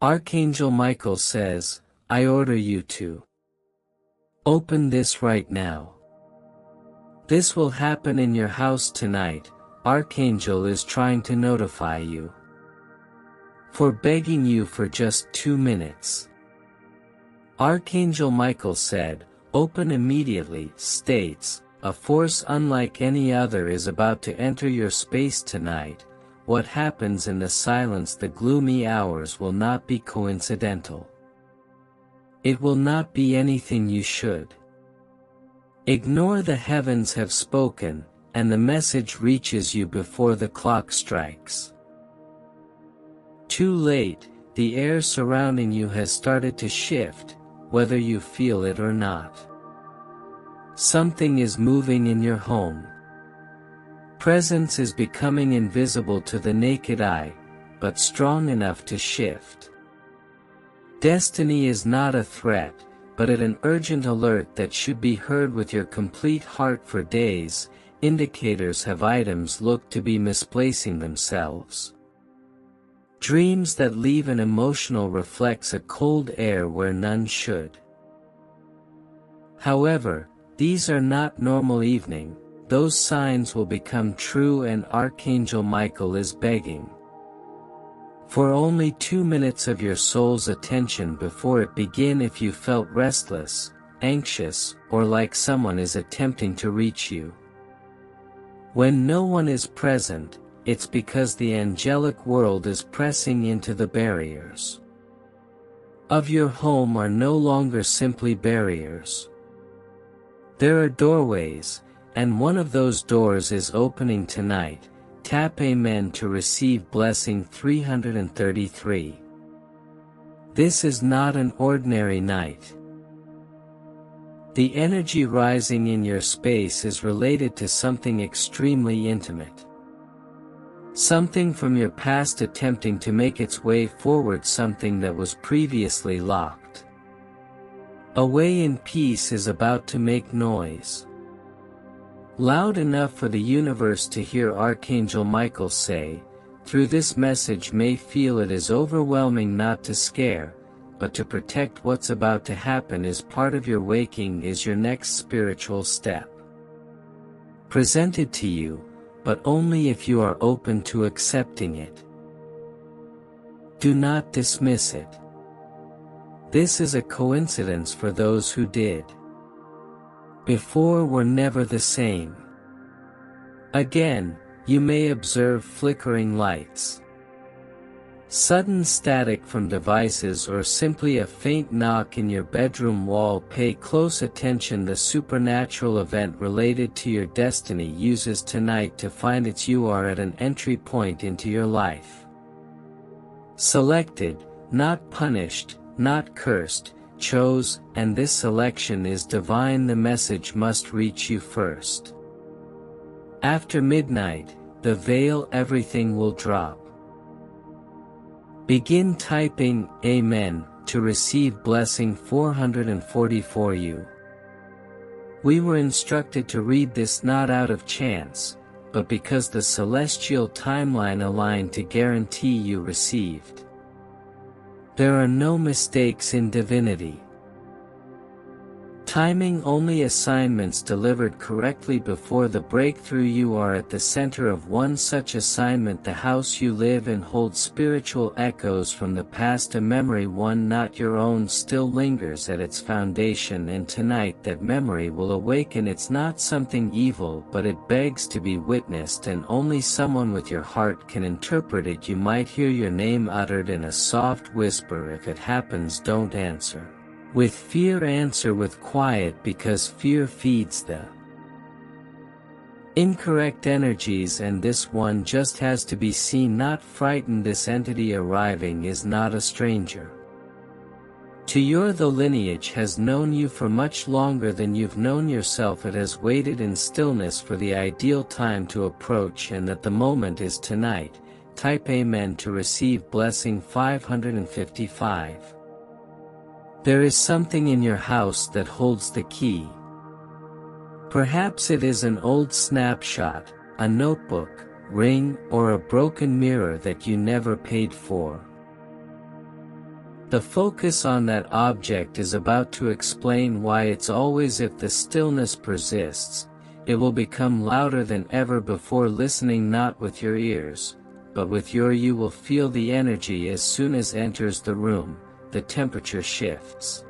Archangel Michael says, I order you to open this right now. This will happen in your house tonight. Archangel is trying to notify you. For begging you for just 2 minutes. Archangel Michael said, open immediately, states, a force unlike any other is about to enter your space tonight. What happens in the silence, the gloomy hours, will not be coincidental. It will not be anything you should ignore. The heavens have spoken, and the message reaches you before the clock strikes. Too late, the air surrounding you has started to shift, whether you feel it or not. Something is moving in your home. Presence is becoming invisible to the naked eye, but strong enough to shift. Destiny is not a threat, but an urgent alert that should be heard with your complete heart. For days, indicators have items look to be misplacing themselves. Dreams that leave an emotional reflects a cold air where none should. However, these are not normal evening. Those signs will become true, and Archangel Michael is begging for only 2 minutes of your soul's attention before it begin. If you felt restless, anxious, or like someone is attempting to reach you when no one is present, it's because the angelic world is pressing into. The barriers of your home are no longer simply barriers. There are doorways, and one of those doors is opening tonight. Tap Amen to receive blessing 333. This is not an ordinary night. The energy rising in your space is related to something extremely intimate. Something from your past attempting to make its way forward, something that was previously locked away in peace is about to make noise. Loud enough for the universe to hear. Archangel Michael say, through this message may feel it is overwhelming, not to scare, but to protect. What's about to happen is part of your waking, is your next spiritual step. Presented to you, but only if you are open to accepting it. Do not dismiss it. This is a coincidence for those who did before were never the same. Again, you may observe flickering lights, sudden static from devices, or simply a faint knock in your bedroom wall. Pay close attention. The supernatural event related to your destiny uses tonight to find its. You are at an entry point into your life. Selected, not punished, not cursed, chose, and this selection is divine. The message must reach you first. After midnight, the veil, everything will drop. Begin typing Amen to receive blessing 444. You. We were instructed to read this not out of chance, but because the celestial timeline aligned to guarantee you received. There are no mistakes in divinity. Timing, only assignments delivered correctly before the breakthrough. You are at the center of one such assignment. The house you live in holds spiritual echoes from the past. A memory, one not your own, still lingers at its foundation, and tonight that memory will awaken. It's not something evil, but it begs to be witnessed, and only someone with your heart can interpret it. You might hear your name uttered in a soft whisper. If it happens, don't answer with fear, answer with quiet, because fear feeds the incorrect energies, and this one just has to be seen, not frightened. This entity arriving is not a stranger to your. The lineage has known you for much longer than you've known yourself. It has waited in stillness for the ideal time to approach, and that the moment is tonight. Type Amen to receive blessing 555. There is something in your house that holds the key. Perhaps it is an old snapshot, a notebook, ring, or a broken mirror that you never paid for. The focus on that object is about to explain why it's always if the stillness persists, it will become louder than ever before. Listening not with your ears, but with your you will feel the energy as soon as enters the room, the temperature shifts.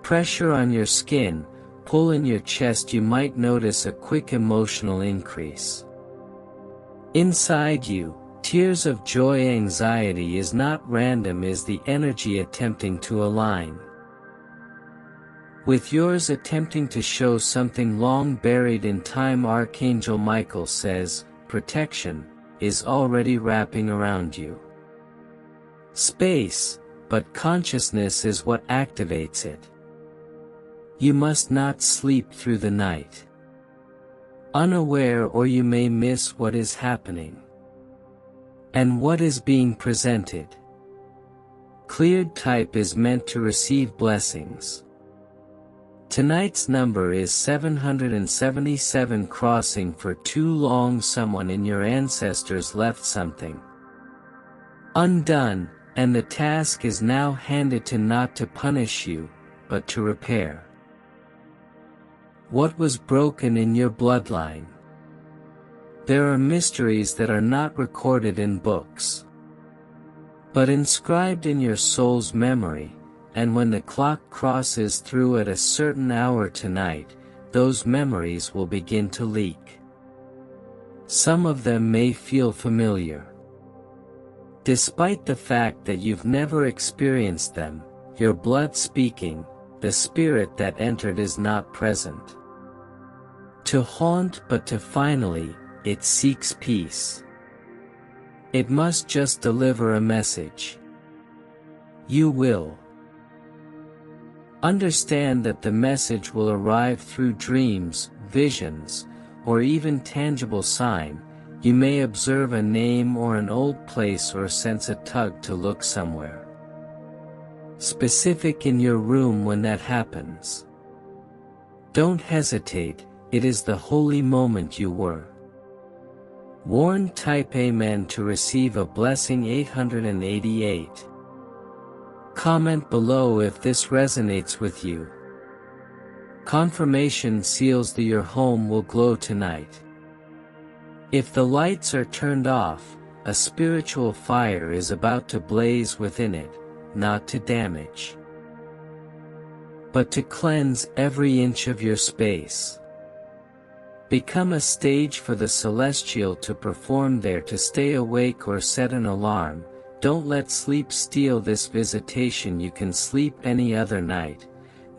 Pressure on your skin, pull in your chest, you might notice a quick emotional increase. Inside you, tears of joy. Anxiety is not random, is the energy attempting to align with yours, attempting to show something long buried in time. Archangel Michael says, protection is already wrapping around you. Space, but consciousness is what activates it. You must not sleep through the night unaware, or you may miss what is happening and what is being presented. Cleared type is meant to receive blessings. Tonight's number is 777. Crossing for too long. Someone in your ancestors left something undone, and the task is now handed to, not to punish you, but to repair what was broken in your bloodline. There are mysteries that are not recorded in books, but inscribed in your soul's memory, and when the clock crosses through at a certain hour tonight, those memories will begin to leak. Some of them may feel familiar, despite the fact that you've never experienced them. Your blood speaking, the spirit that entered is not present to haunt, but to finally, it seeks peace. It must just deliver a message. You will understand that the message will arrive through dreams, visions, or even tangible sign. You may observe a name or an old place, or sense a tug to look somewhere specific in your room when that happens. Don't hesitate, it is the holy moment you were warn. Type Amen to receive a blessing. 888. Comment below if this resonates with you. Confirmation seals that your home will glow tonight. If the lights are turned off, a spiritual fire is about to blaze within it, not to damage, but to cleanse every inch of your space. Become a stage for the celestial to perform there. To stay awake or set an alarm. Don't let sleep steal this visitation. You can sleep any other night.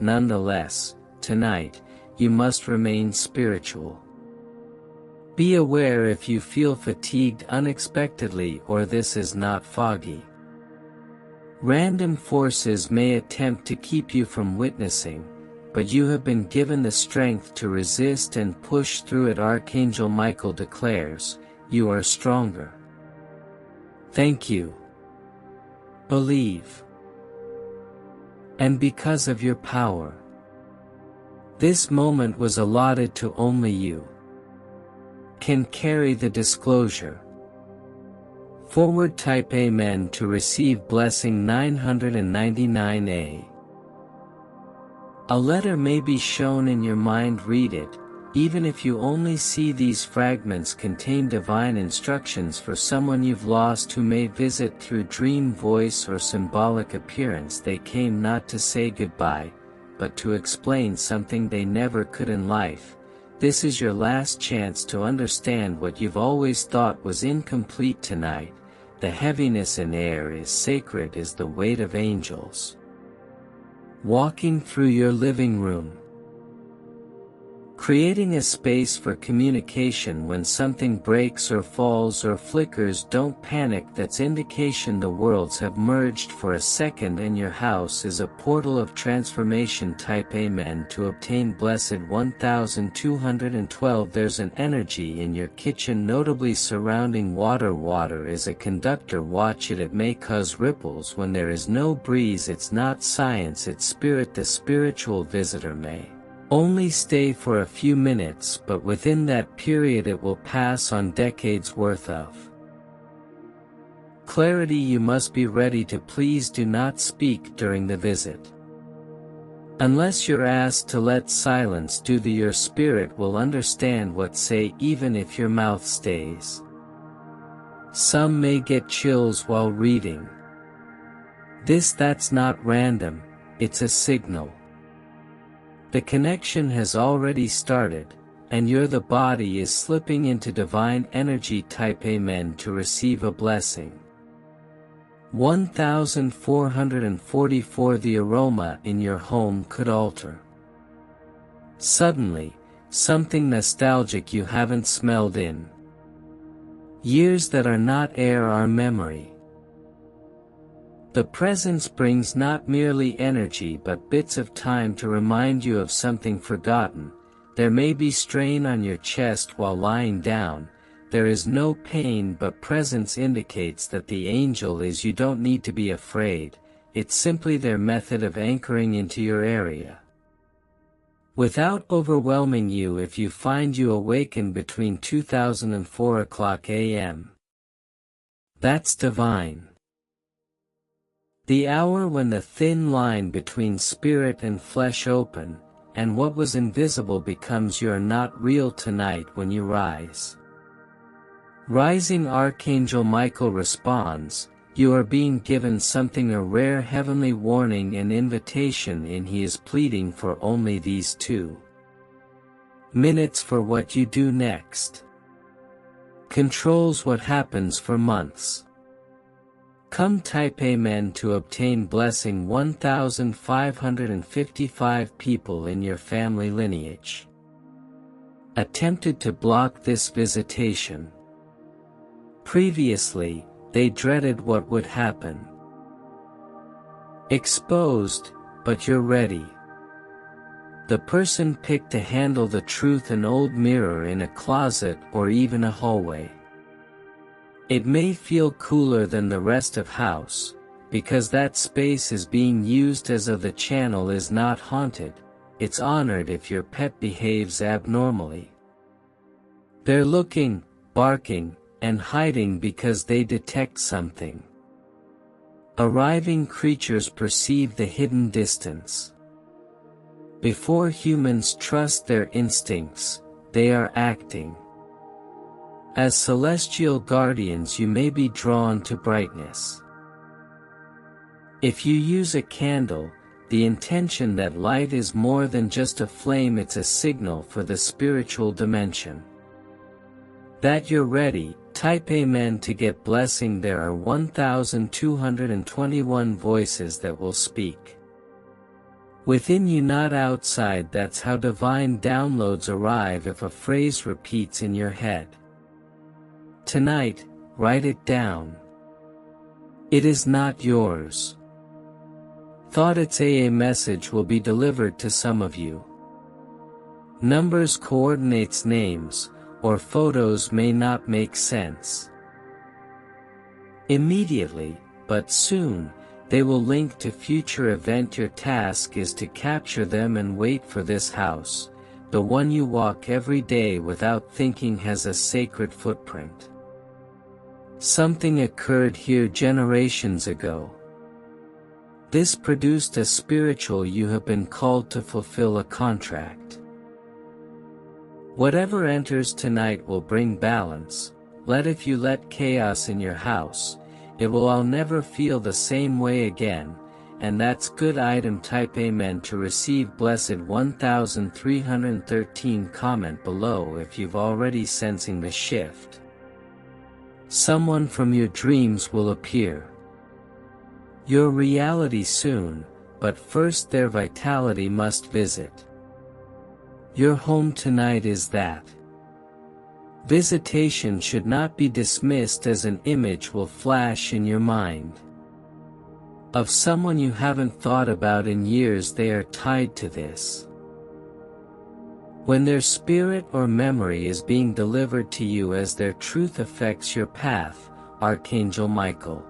Nonetheless, tonight, you must remain spiritual. Be aware if you feel fatigued unexpectedly, or this is not foggy. Random forces may attempt to keep you from witnessing, but you have been given the strength to resist and push through it. Archangel Michael declares, you are stronger. Thank you. Believe. And because of your power, this moment was allotted to only you. Can carry the disclosure. Forward. Type Amen to receive blessing. 999A. A letter may be shown in your mind. Read it, even if you only see these fragments contain divine instructions for someone you've lost, who may visit through dream, voice, or symbolic appearance. They came not to say goodbye, but to explain something they never could in life. This is your last chance to understand what you've always thought was incomplete tonight. The heaviness in air is sacred as the weight of angels walking through your living room, creating a space for communication. When something breaks or falls or flickers, don't panic. That's indication the worlds have merged for a second, and your house is a portal of transformation. Type Amen to obtain blessed. 1212. There's an energy in your kitchen, notably surrounding water. Water is a conductor. Watch it, it may cause ripples when there is no breeze. It's not science, it's spirit. The spiritual visitor may only stay for a few minutes, but within that period it will pass on decades worth of clarity you must be ready to. Please do not speak during the visit. Unless you're asked to, let silence do the your spirit will understand what say even if your mouth stays. Some may get chills while reading. That's not random, it's a signal. The connection has already started, and the body is slipping into divine energy. Type Amen to receive a blessing. 1444. The aroma in your home could alter. Suddenly, something nostalgic you haven't smelled in years that are not air or memory. The presence brings not merely energy but bits of time to remind you of something forgotten. There may be strain on your chest while lying down. There is no pain, but presence indicates that the angel is. You don't need to be afraid, it's simply their method of anchoring into your area. Without overwhelming you. If you find you awaken between 2000 and 4 o'clock a.m., that's divine. The hour when the thin line between spirit and flesh open, and what was invisible becomes. You are not real tonight when you rise. Rising Archangel Michael responds, you are being given something, a rare heavenly warning and invitation, and he is pleading for only these 2 minutes for what you do next. Controls what happens for months. Come. Type Amen to obtain blessing. 1555 people in your family lineage attempted to block this visitation. Previously, they dreaded what would happen. Exposed, but you're ready. The person picked to handle the truth, an old mirror in a closet or even a hallway. It may feel cooler than the rest of house, because that space is being used as of. The channel is not haunted, it's honored if your pet behaves abnormally. They're looking, barking, and hiding because they detect something. Arriving creatures perceive the hidden distance. Before humans trust their instincts, they are acting. As celestial guardians you may be drawn to brightness. If you use a candle, the intention that light is more than just a flame, it's a signal for the spiritual dimension that you're ready. Type Amen to get blessing. There are 1221 voices that will speak within you, not outside. That's how divine downloads arrive. If a phrase repeats in your head tonight, write it down. It is not yours. Thought it's a message will be delivered to some of you. Numbers, coordinates, names, or photos may not make sense immediately, but soon, they will link to future event. Your task is to capture them and wait for this house. The one you walk every day without thinking has a sacred footprint. Something occurred here generations ago. This produced a spiritual. You have been called to fulfill a contract. Whatever enters tonight will bring balance. If you let chaos in your house, it will all never feel the same way again, and that's good. Item. Type Amen to receive blessed. 1313. Comment below if you've already sensing the shift. Someone from your dreams will appear. Your reality soon, but first their vitality must visit. Your home tonight is that. Visitation should not be dismissed, as an image will flash in your mind of someone you haven't thought about in years. They are tied to this. When their spirit or memory is being delivered to you as their truth affects your path, Archangel Michael.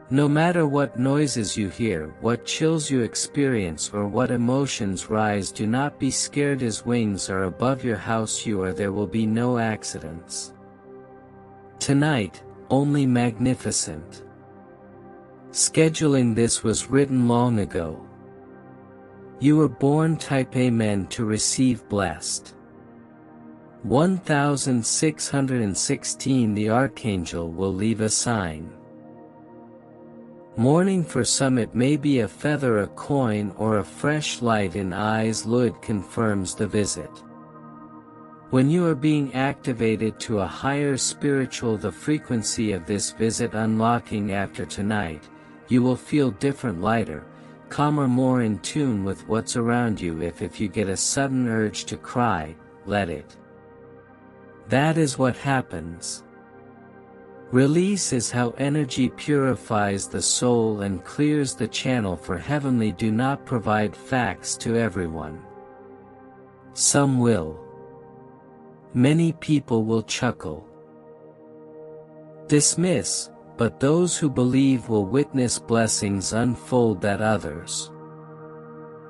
No matter what noises you hear, what chills you experience, or what emotions rise, do not be scared. His wings are above your house. There will be no accidents. Tonight, only magnificent. Scheduling this was written long ago. You were born type Amen to receive blessed. 1616 The Archangel will leave a sign. Morning for some it may be a feather, a coin, or a fresh light in eyes. Lud confirms the visit. When you are being activated to a higher spiritual, the frequency of this visit unlocking after tonight, you will feel different, lighter, calmer, more in tune with what's around you. If you get a sudden urge to cry, let it. That is what happens. Release is how energy purifies the soul and clears the channel for heavenly. Do not provide facts to everyone. Some will. Many people will chuckle. Dismiss, but those who believe will witness blessings unfold that others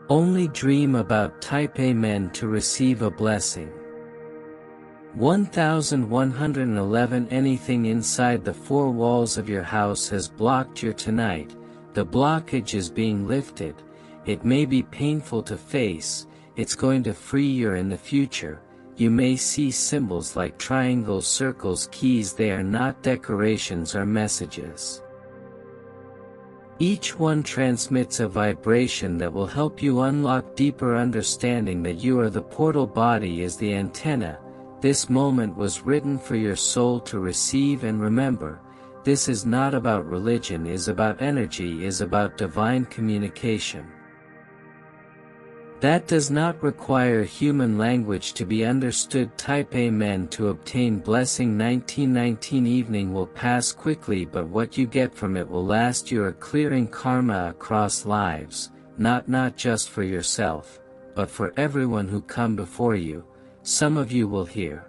only dream about. Type Amen to receive a blessing. 1111 Anything inside the four walls of your house has blocked your tonight. The blockage is being lifted. It may be painful to face, it's going to free you in the future. You may see symbols like triangles, circles, keys. They are not decorations or messages. Each one transmits a vibration that will help you unlock deeper understanding that you are the portal. Body is the antenna. This moment was written for your soul to receive and remember. This is not about religion, is about energy, is about divine communication. That does not require human language to be understood. Type Amen to obtain blessing. 1919 Evening will pass quickly, but what you get from it will last. You are clearing karma across lives, not just for yourself, but for everyone who come before you. Some of you will hear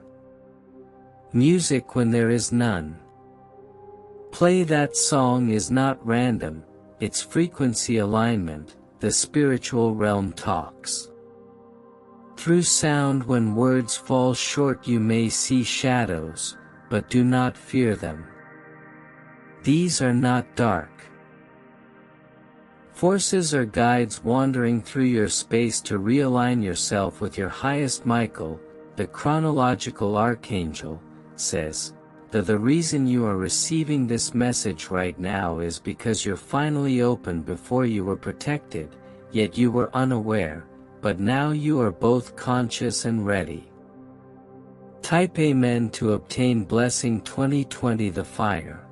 music when there is none. Play that song is not random, it's frequency alignment. The spiritual realm talks through sound. When words fall short, you may see shadows, but do not fear them. These are not dark forces or guides wandering through your space to realign yourself with your highest. Michael, the chronological archangel, says that the reason you are receiving this message right now is because you're finally open. Before you were protected, yet you were unaware, but now you are both conscious and ready. Type Amen to obtain blessing. 2020 The Fire.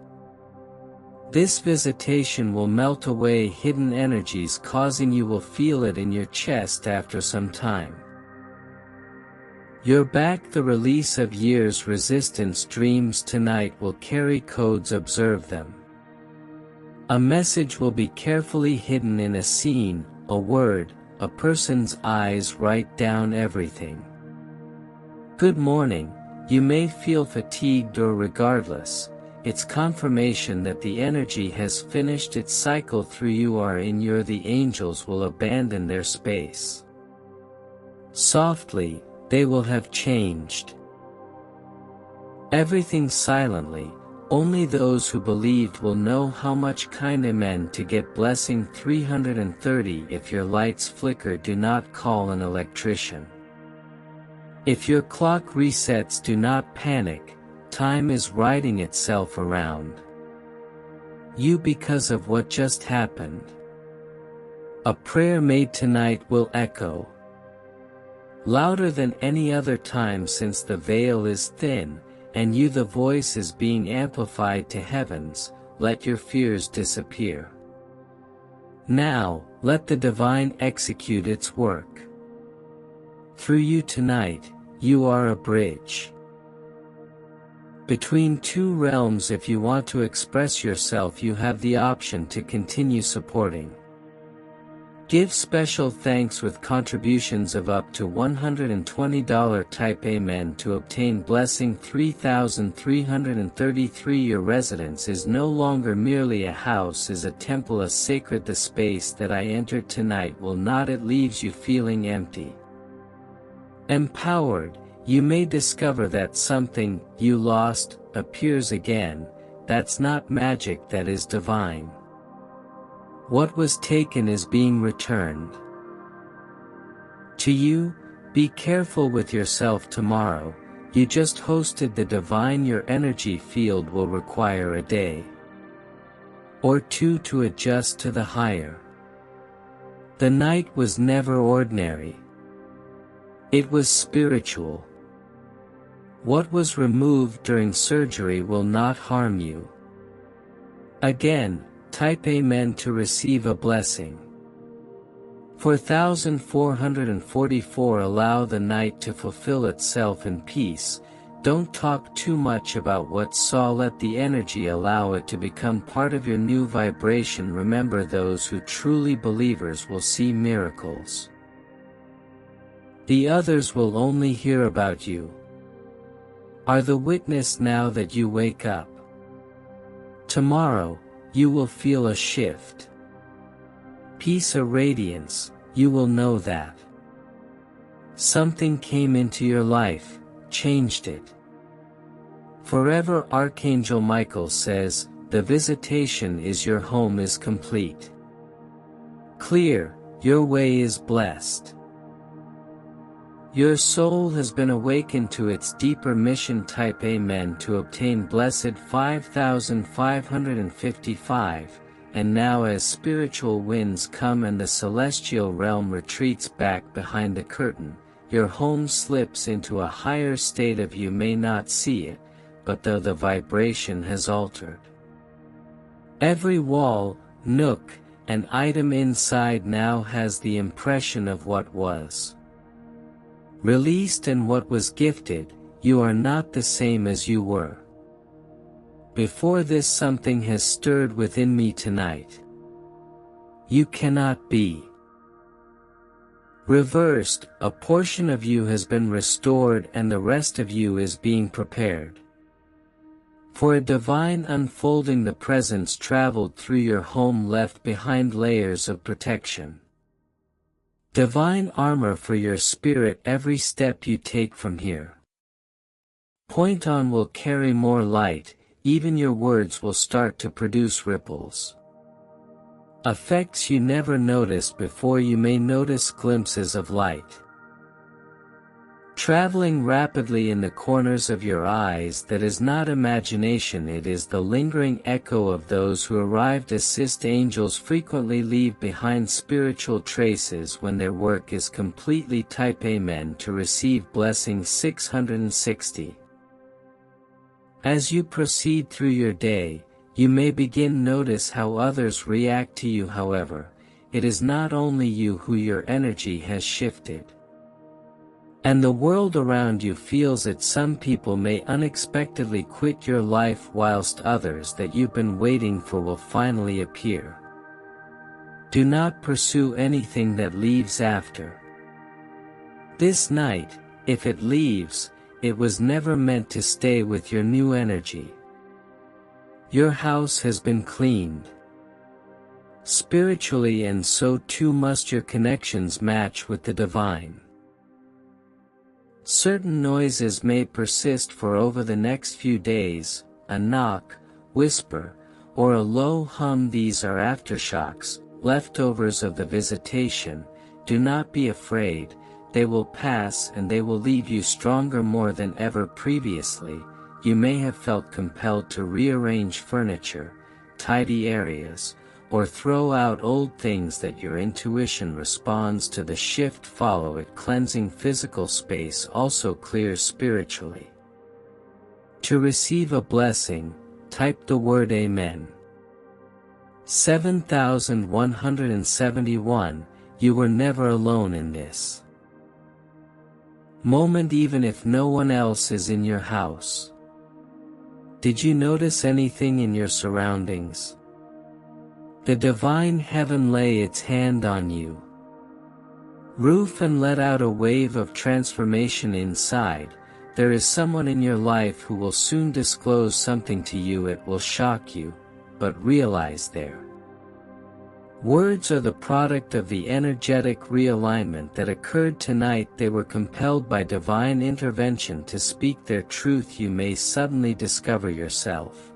This visitation will melt away hidden energies, causing you will feel it in your chest after some time. You're back. The release of years' resistance. Dreams tonight will carry codes. Observe them. A message will be carefully hidden in a scene, a word, a person's eyes. Write down everything. Good morning. You may feel fatigued or regardless. It's confirmation that the energy has finished its cycle through you. Are in your. The angels will abandon their space. Softly, they will have changed everything silently. Only those who believed will know how much. Kind Amen to get blessing. 330 If your lights flicker, do not call an electrician. If your clock resets, do not panic. Time is writing itself around you because of what just happened. A prayer made tonight will echo louder than any other time, since the veil is thin, and you, the voice, is being amplified to heavens. Let your fears disappear. Now, let the divine execute its work through you tonight. You are a bridge between two realms. If you want to express yourself, you have the option to continue supporting. Give special thanks with contributions of up to $120. Type Amen to obtain blessing. 3333 Your residence is no longer merely a house, is a temple, a sacred. The space that I entered tonight will not. It leaves you feeling empty. Empowered, you may discover that something you lost appears again. that's not magic, that is divine. What was taken is being returned to you. Be careful with yourself tomorrow. You just hosted the divine. Your energy field will require a day or two to adjust to the higher. The night was never ordinary. It was spiritual. What was removed during surgery will not harm you. Again, type Amen to receive a blessing. 4444 Allow the night to fulfill itself in peace. Don't talk too much about what saw. Let the energy allow it to become part of your new vibration. Remember, those who truly believers will see miracles. The others will only hear about you. Are the witness now that you wake up. Tomorrow, you will feel a shift. Peace, a radiance, you will know that something came into your life, changed it forever. Archangel Michael says, the visitation is your home is complete. Clear, your way is blessed. Your soul has been awakened to its deeper mission. Type Amen to obtain blessed 5555. And now, as spiritual winds come and the celestial realm retreats back behind the curtain, your home slips into a higher state of you may not see it, but though the vibration has altered. Every wall, nook, and item inside now has the impression of what was released and what was gifted. You are not the same as you were before this. Something has stirred within me tonight. You cannot be reversed. A portion of you has been restored and the rest of you is being prepared for a divine unfolding. The presence traveled through your home, left behind layers of protection, divine armor for your spirit. Every step you take from here point on will carry more light. Even your words will start to produce ripples, effects you never noticed before. You may notice glimpses of light traveling rapidly in the corners of your eyes. That is not imagination, it is the lingering echo of those who arrived. Assist angels frequently leave behind spiritual traces when their work is completely. Type Amen to receive blessing 660. As you proceed through your day, you may begin notice how others react to you. However, it is not only you who your energy has shifted, and the world around you feels it. Some people may unexpectedly quit your life, whilst others that you've been waiting for will finally appear. Do not pursue anything that leaves after this night. If it leaves, it was never meant to stay with your new energy. Your house has been cleaned spiritually, and so too must your connections match with the divine. Certain noises may persist for over the next few days, a knock, whisper, or a low hum. These are aftershocks, leftovers of the visitation. Do not be afraid. They will pass and they will leave you stronger more than ever previously. You may have felt compelled to rearrange furniture, tidy areas, or throw out old things. That your intuition responds to the shift. Follow it. Cleansing physical space also clears spiritually. To receive a blessing, type the word Amen. 7171. You were never alone in this moment, even if no one else is in your house. Did you notice anything in your surroundings? The divine heaven lay its hand on you, roof, and let out a wave of transformation inside. There is someone in your life who will soon disclose something to you. It will shock you, but realize their words are the product of the energetic realignment that occurred tonight. They were compelled by divine intervention to speak their truth. You may suddenly discover yourself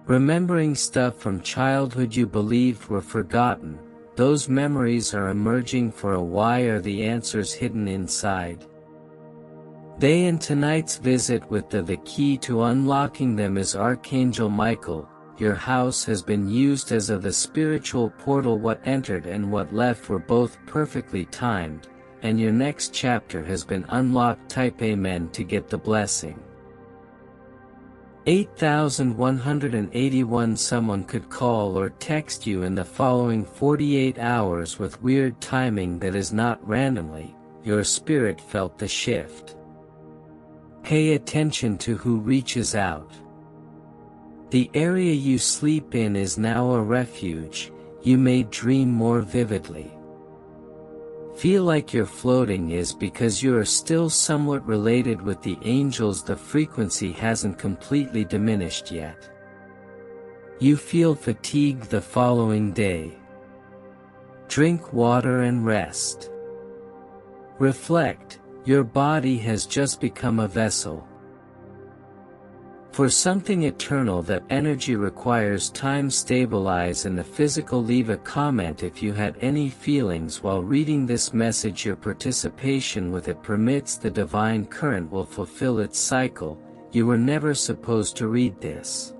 Remembering stuff from childhood you believed were forgotten, those memories are emerging for a why are the answers hidden inside. They and tonight's visit with the key to unlocking them is Archangel Michael. Your house has been used as the spiritual portal. What entered and what left were both perfectly timed, and your next chapter has been unlocked. Type Amen to get the blessing. 8181 Someone could call or text you in the following 48 hours with weird timing that is not randomly. Your spirit felt the shift. Pay attention to who reaches out. The area you sleep in is now a refuge. You may dream more vividly. Feel like you're floating is because you are still somewhat related with the angels. The frequency hasn't completely diminished yet. You feel fatigued the following day. Drink water and rest. Reflect, your body has just become a vessel. For something eternal. That energy requires time. Stabilize in the physical. Leave a comment if you had any feelings while reading this message. Your participation with it permits the divine current will fulfill its cycle. You were never supposed to read this.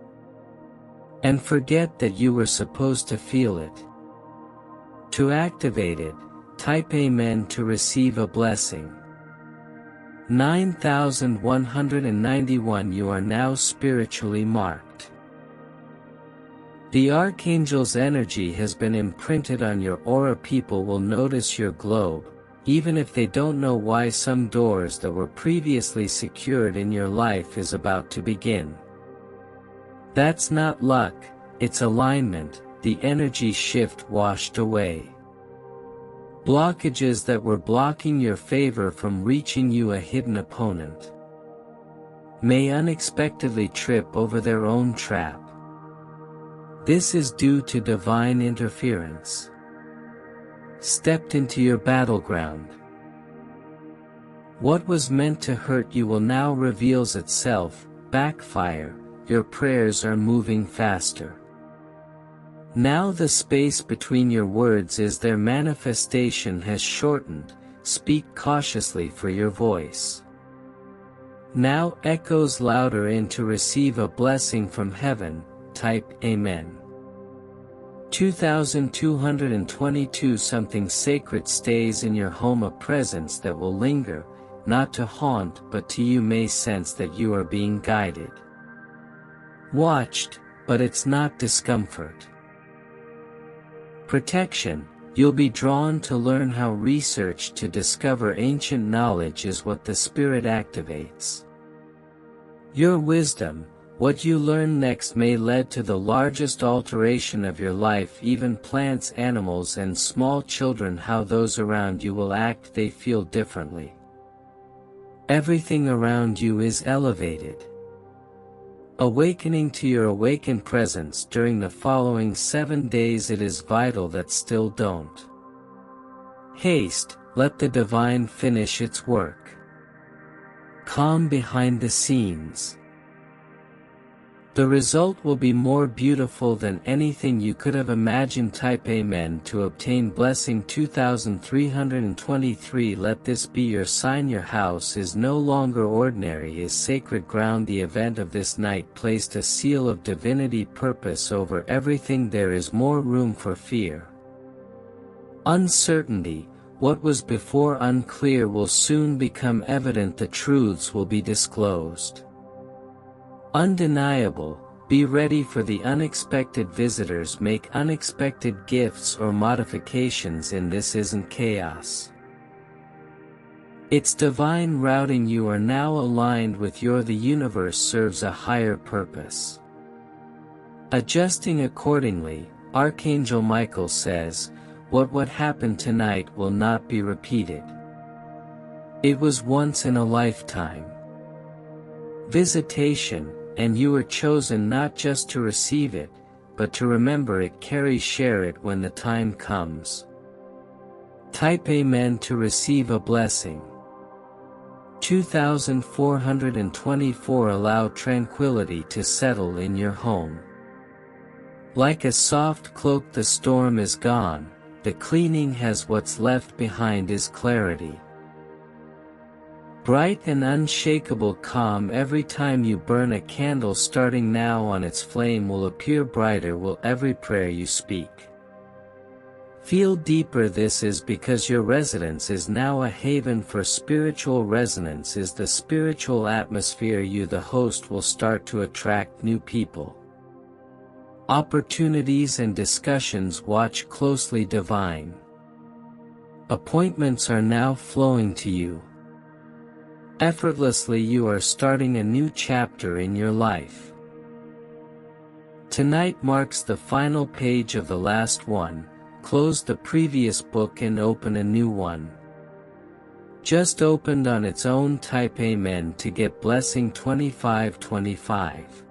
And forget that you were supposed to feel it. To activate it, type Amen to receive a blessing. 9191 You are now spiritually marked. The Archangel's energy has been imprinted on your aura. People will notice your globe, even if they don't know why. Some doors that were previously secured in your life is about to begin. That's not luck, it's alignment. The energy shift washed away blockages that were blocking your favor from reaching you. A hidden opponent may unexpectedly trip over their own trap. This is due to divine interference. Stepped into your battleground. What was meant to hurt you will now reveals itself. Backfire, your prayers are moving faster. Now the space between your words is their manifestation has shortened. Speak cautiously for your voice now echoes louder in to receive a blessing from heaven. Type Amen. 2222 Something sacred stays in your home. A presence that will linger, not to haunt but to you. May sense that you are being guided. Watched, but it's not discomfort. Protection, you'll be drawn to learn how. Research to discover ancient knowledge is what the Spirit activates. Your wisdom, what you learn next may lead to the largest alteration of your life. Even plants, animals and small children, how those around you will act. They feel differently. Everything around you is elevated. Awakening to your awakened presence during the following 7 days. It is vital that still don't haste, let the divine finish its work. Calm behind the scenes. The result will be more beautiful than anything you could have imagined. Type Amen to obtain blessing. 2323 Let this be your sign. Your house is no longer ordinary, is sacred ground. The event of this night placed a seal of divinity purpose over everything. There is more room for fear. Uncertainty, what was before unclear will soon become evident. The truths will be disclosed. Undeniable, be ready for the unexpected visitors. Make unexpected gifts or modifications in this isn't chaos. It's divine routing. You are now aligned with the universe serves a higher purpose. Adjusting accordingly, Archangel Michael says, what happened tonight will not be repeated. It was once in a lifetime visitation, and you were chosen not just to receive it, but to remember it. Share it when the time comes. Type Amen to receive a blessing. 2424 Allow tranquility to settle in your home. Like a soft cloak the storm is gone, the cleaning has what's left behind is clarity. Bright and unshakable calm every time you burn a candle starting now on its flame will appear brighter will every prayer you speak. Feel deeper this is because your residence is now a haven for spiritual resonance is the spiritual atmosphere you the host will start to attract new people. Opportunities and discussions watch closely divine. Appointments are now flowing to you. Effortlessly you are starting a new chapter in your life. Tonight marks the final page of the last one, close the previous book and open a new one. Just opened on its own type Amen to get blessing 2525.